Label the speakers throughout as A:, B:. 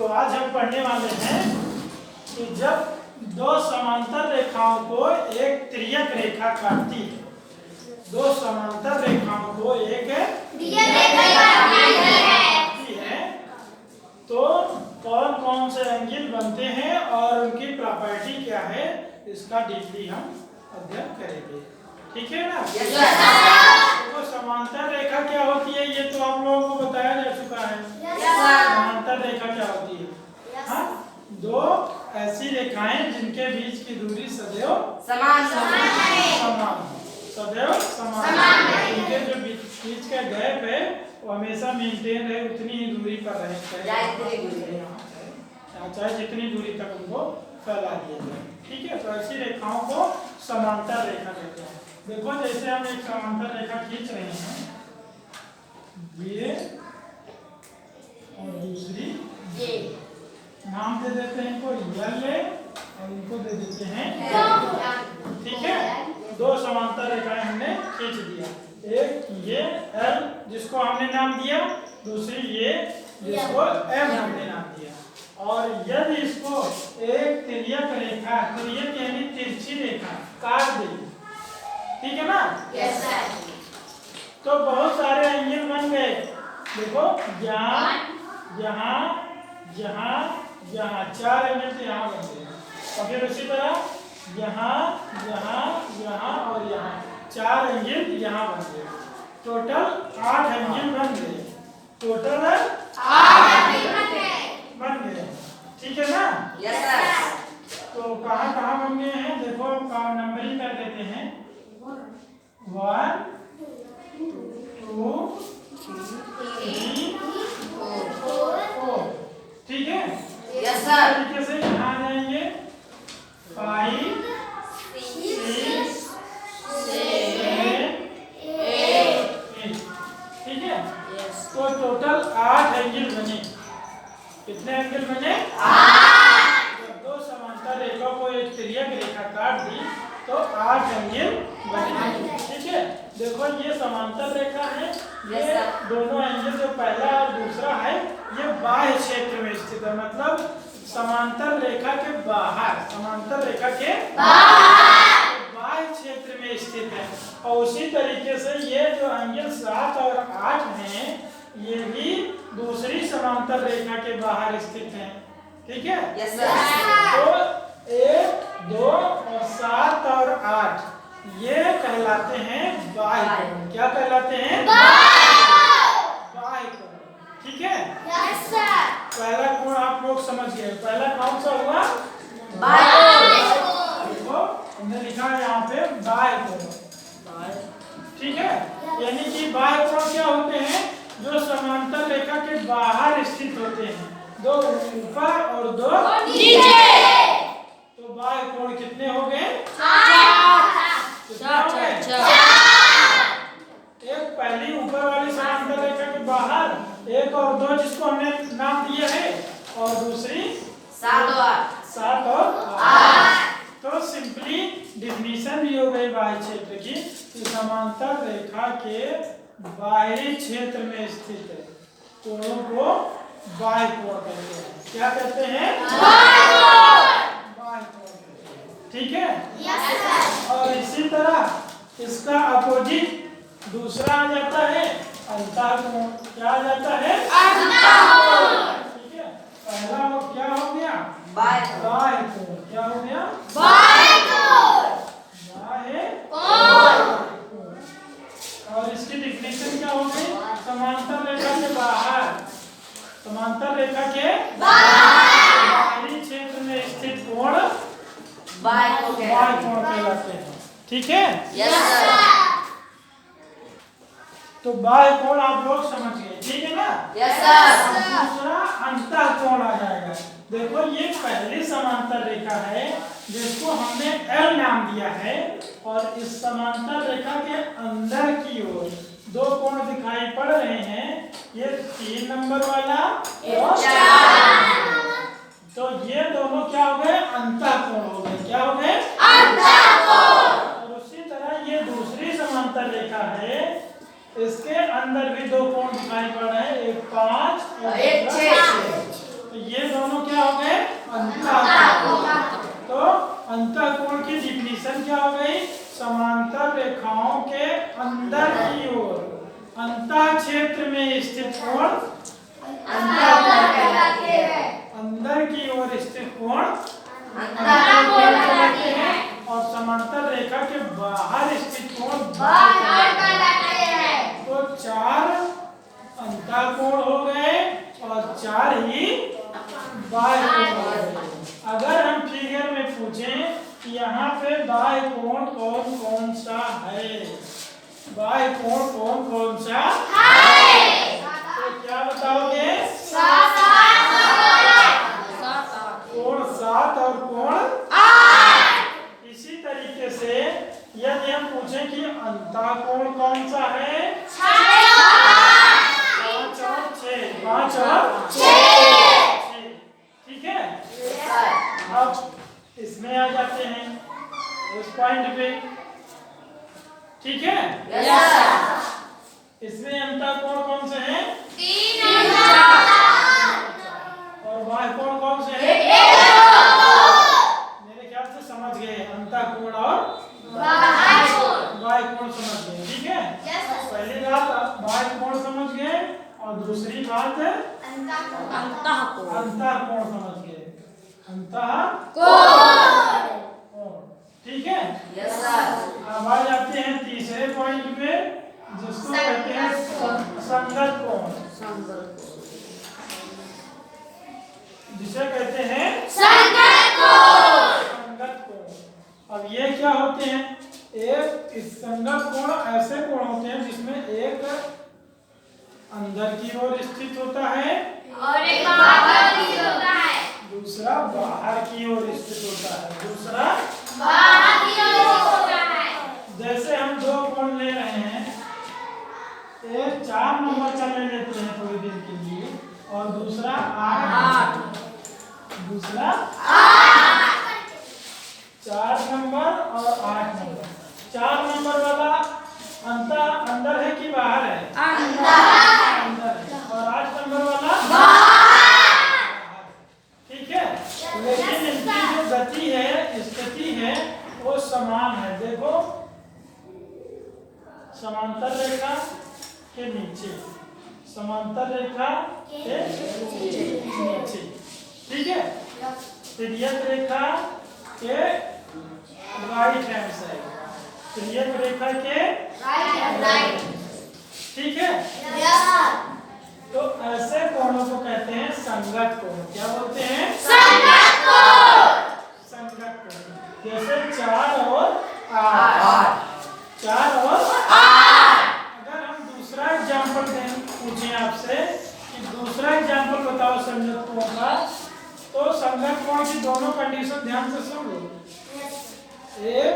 A: तो आज हम पढ़ने वाले हैं कि जब दो समांतर रेखाओं को एक तिर्यक रेखा काटती है, दो समांतर रेखाओं को एक तिर्यक रेखा काटती है तो कौन कौन से एंगल बनते हैं और उनकी प्रॉपर्टी क्या है, इसका डीपली हम अध्ययन करेंगे। ठीक है ना? तो समांतर रेखा क्या होती है ये तो आप लोगों को बताया जा चुका है। समांतर रेखा क्या होती है? हाँ, दो ऐसी रेखाएं जिनके बीच की दूरी सदैव समान सदैव समान है। इनके जो बीच का गैप है वो हमेशा मेंटेन रहे, उतनी ही दूरी पर रहे, चाहे जितनी दूरी तक उनको फैला दिया जाए। ठीक है, तो ऐसी रेखाओं को समांतर रेखा कहते हैं। देखो जैसे हम एक समांतर रेखा खींच रहे हैं, ये और दूसरी ये, नाम दे देते हैं इनको L और इनको दे देते हैं। ठीक है, दो समांतर रेखाएं हमने खींच दिया, एक ये L जिसको हमने नाम दिया, दूसरी ये जिसको M हमने नाम दिया। और यदि इसको एक तिर्यक रेखा, तिर्यक यानी तिरछी रेखा काट दे, ठीक है ना? Yes sir. तो बहुत सारे एंगल बन गए। देखो यहाँ यहाँ यहाँ यहाँ चार एंगल तो यहाँ बन गए, और फिर उसी तरह यहाँ यहाँ यहाँ और यहाँ चार एंगल यहाँ बन गए। टोटल 8 एंगल बन गए, टोटल 8 बन गए। ठीक है ना? Yes sir. तो कहाँ कहाँ बन गए हैं देखो, नंबरिंग कर देते हैं। 1 2 3 4। ठीक है? Yes sir. तरीके से यहाँ जाएंगे 5 6 7 8। ठीक है? तो टोटल 8 एंगल बने। कितने एंगल बने? 8। जब दो समांतर रेखा को एक तिर्यक रेखा काट दी तो 8 एंगल बने। ठीक है, देखो ये समांतर रेखा है, ये दोनों एंगल जो पहला और दूसरा है ये बाह्य क्षेत्र में स्थित है, मतलब समांतर रेखा के बाहर, समांतर रेखा के बाह्य क्षेत्र में स्थित है। और उसी तरीके से ये जो एंगल 7 और 8 हैं ये भी दूसरी समांतर रेखा के बाहर स्थित हैं। ठीक है? Yes sir. तो 1 2 और 7 और 8 ये कहलाते हैं बाह्य कोण। क्या कहलाते हैं? बाह्य कोण। ठीक है? Yes sir. पहला कोण आप लोग समझ गए, पहला कौन सा हुआ? बाह्य कोण। देखो हमने लिखा है यहाँ पे बाह्य कोण। ठीक है, यानी कि बाह्य कोण क्या होते हैं? जो समांतर रेखा के बाहर स्थित होते हैं, दो ऊपर और दो नीचे। तो बाह्य कोण कितने हो गए? 4। एक पहली ऊपर वाली समांतर रेखा के बाहर, एक और 2 जिसको हमने नाम दिया है, और दूसरी 7 और 8। तो सिंपली डिफिनीशन भी हो गई बाह्य क्षेत्र की कि समांतर रेखा के बाहरी क्षेत्र में स्थित है कोणों को बाह्य कोण कहते हैं। क्या कहते हैं? बाह्य कोण। ठीक है? Yes sir. और इसी तरह इसका अपोजिट दूसरा आ जाता है अंतःकोण। क्या आ जाता है? अंतःकोण। ठीक है, पहला वो क्या हो गया? बाह्य कोण। क्या हो गया? बाह्य कोण। और इसकी डिफिनेशन क्या हो गई? समांतर रेखा के बाहर, समांतर रेखा के बाहरी क्षेत्र में स्थित कोण बाह्य कोण कहलाते हैं। ठीक है? Yes sir. तो बाह्य कोण आप लोग समझ गए, ठीक है ना? Yes sir. दूसरा अंतःकोण आ जाएगा। देखो ये पहली समांतर रेखा है जिसको हमने L नाम दिया है, और इस समांतर रेखा के अंदर की ओर दो कोण दिखाई पड़ रहे हैं, ये 3 नंबर वाला और 4। तो ये दोनों क्या हो गए? अंतःकोण हो गए। क्या हो गए? अंतःकोण। और उसी तरह ये दूसरी समांतर रेखा है, इसके अंदर भी दो कोण दिखाई पड़ रहे हैं, एक 5 और एक 6। तो ये दोनों अंदर की ओर, अंतः क्षेत्र में स्थित कोण अंदर की ओर स्थित कोण और समांतर रेखा के बाहर स्थित कोण तो 4 अंतः कोण हो गए और 4 ही बाह्य कोण हो गए। अगर हम फिगर में पूछें कि यहाँ पे बाह्य कोण कौन कौन सा है, बाह्य कोण कौन कौन सा है, तो क्या बताओगे? कोण 7 और कोण 8। इसी तरीके से यदि हम पूछें कि अंतः कोण कौन सा है, 5 और 6, ठीक है। अब इसमें आ जाते हैं उस पॉइंट पे, ठीक है। इसमें अंतः कोण कौन से हैं? 3 और बाह्य कोण कौन से हैं? 1 मेरे ख्याल से समझ गए, अंतः कोण और बाह्य कोण समझ गए, ठीक है। पहली बात बाह्य कोण समझ गए और दूसरी बात अंतः कोण समझ गए, अंतः कोण, ठीक है। अब आ जाते हैं तीसरे पॉइंट पे जिसको कहते हैं संगत कोण, जिसे कहते हैं संगत कोण। अब ये क्या होते हैं? एक संगत कोण ऐसे कोण होते हैं जिसमें एक अंदर की ओर स्थित होता है और एक बाहर की ओर होता है, दूसरा बाहर की ओर स्थित होता है, दूसरा बाहर की ओर होता है। जैसे हम 2 कोण ले रहे हैं, एक 4 नंबर का ले लेते हैं थोड़ी देर के लिए और दूसरा 8, दूसरा 4 नंबर और 8 नंबर। 4 नंबर वाला अंदर है कि बाहर है? अंदर है। और 8 नंबर वाला बाहर, ठीक है। लेकिन इनकी जो गति है, स्थिति है, वो समान है। देखो समांतर रेखा के नीचे, समांतर रेखा के नीचे, ठीक है। तिर्यक रेखा के राइट हैंड साइड, तिर्यक रेखा के राइट, ठीक है। तो ऐसे कोणों को कहते हैं संगत कोण। क्या बोलते हैं? संगत कोण। संगत कोण जैसे 4 और 8, 4 और 8। अगर हम दूसरा एग्जाम्पल पूछें आपसे कि दूसरा एग्जाम्पल बताओ संगत कोण का, तो संगत कोण की दोनों कंडीशन ध्यान से सुन लो। एक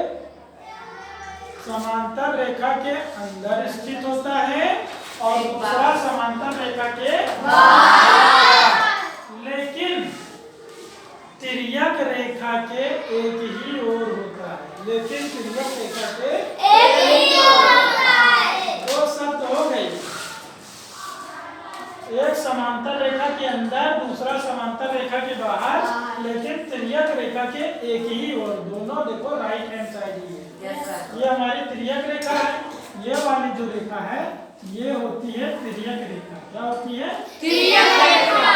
A: समांतर रेखा के अंदर स्थित होता है और दूसरा समांतर रेखा के बाहर, लेकिन तिर्यक रेखा के एक ही ओर होता है, लेकिन तिर्यक रेखा के एक ही ओर होता है। 2 शब्द हो गई, एक समांतर रेखा के अंदर, दूसरा समांतर रेखा के बाहर, लेकिन तिर्यक रेखा के एक ही ओर। दोनों देखो राइट हैंड साइड ही है। ये हमारी तिर्यक रेखा है, ये वाली जो रेखा है ये होती है तिर्यक रेखा। क्या होती है? तिर्यक रेखा।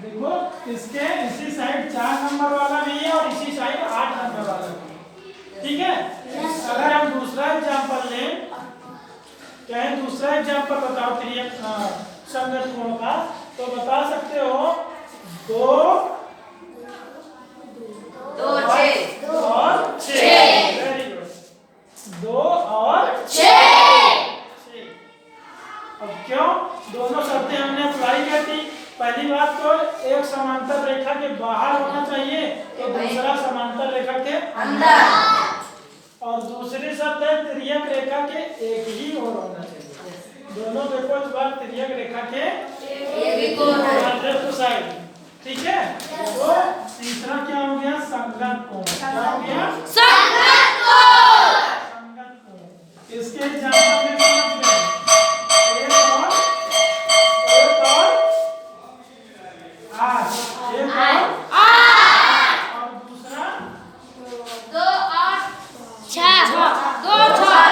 A: देखो इसके इसी साइड 4 नंबर वाला भी है और इसी साइड 8 नंबर वाला भी है, ठीक है। अगर हम दूसरा एग्जांपल लें, चाहे दूसरा एग्जांपल बताओ तिर्यक संगत कोण का, तो बता सकते हो 2 और 6। वेरी गुड, 2 और 6। अब क्यों दोनों शर्तें हमने अप्लाई कर दी? पहली बात तो एक समांतर रेखा के बाहर होना चाहिए, तो दूसरा समांतर रेखा के अंदर, और दूसरी शर्त है तिर्यक रेखा के एक ही ओर होना चाहिए। दोनों देखो इस बार तिर्यक रेखा के एक ओर लेफ्ट साइड, ठीक है। तो तीसरा क्या हो गया? संगत कोण। क्या हो गया? संगत कोण। संगत कोण इसके एग्जांपल में समझ गए, एक और 8, एक और दूसरा
B: 2 और 6, 2 6।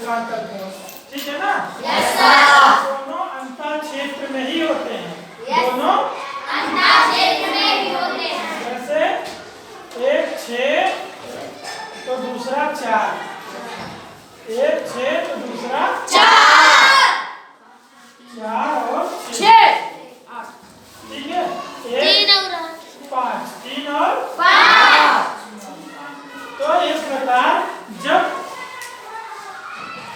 A: रेखांतर कोण, ठीक है ना?
B: Yes sir.
A: दोनों अंतर क्षेत्र में ही होते हैं।
B: Yes.
A: दोनों
B: अंतर क्षेत्र में ही होते हैं।
A: जैसे एक 6 तो दूसरा 4, एक 6 तो दूसरा
B: 4
A: 4 और
B: 6
A: ठीक है।
B: 3 और
A: 5, 3 और
B: 5।
A: तो इस प्रकार जब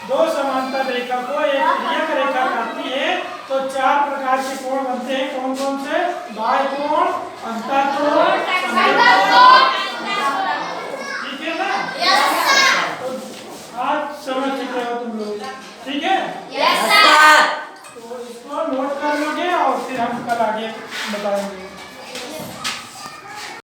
A: दो समांतर रेखा को एक तिर्यक रेखा काटती है तो 4 प्रकार के कोण बनते हैं। कौन कौन से? बाह्य कोण, अंतर कोण, समद्विबाहु कोण, ठीक है ना?
B: Yes sir.
A: तो आज समझ चुके हो तुम लोग, ठीक है?
B: Yes sir.
A: तो इसको नोट कर लोगे और फिर हम कल आगे बताएंगे।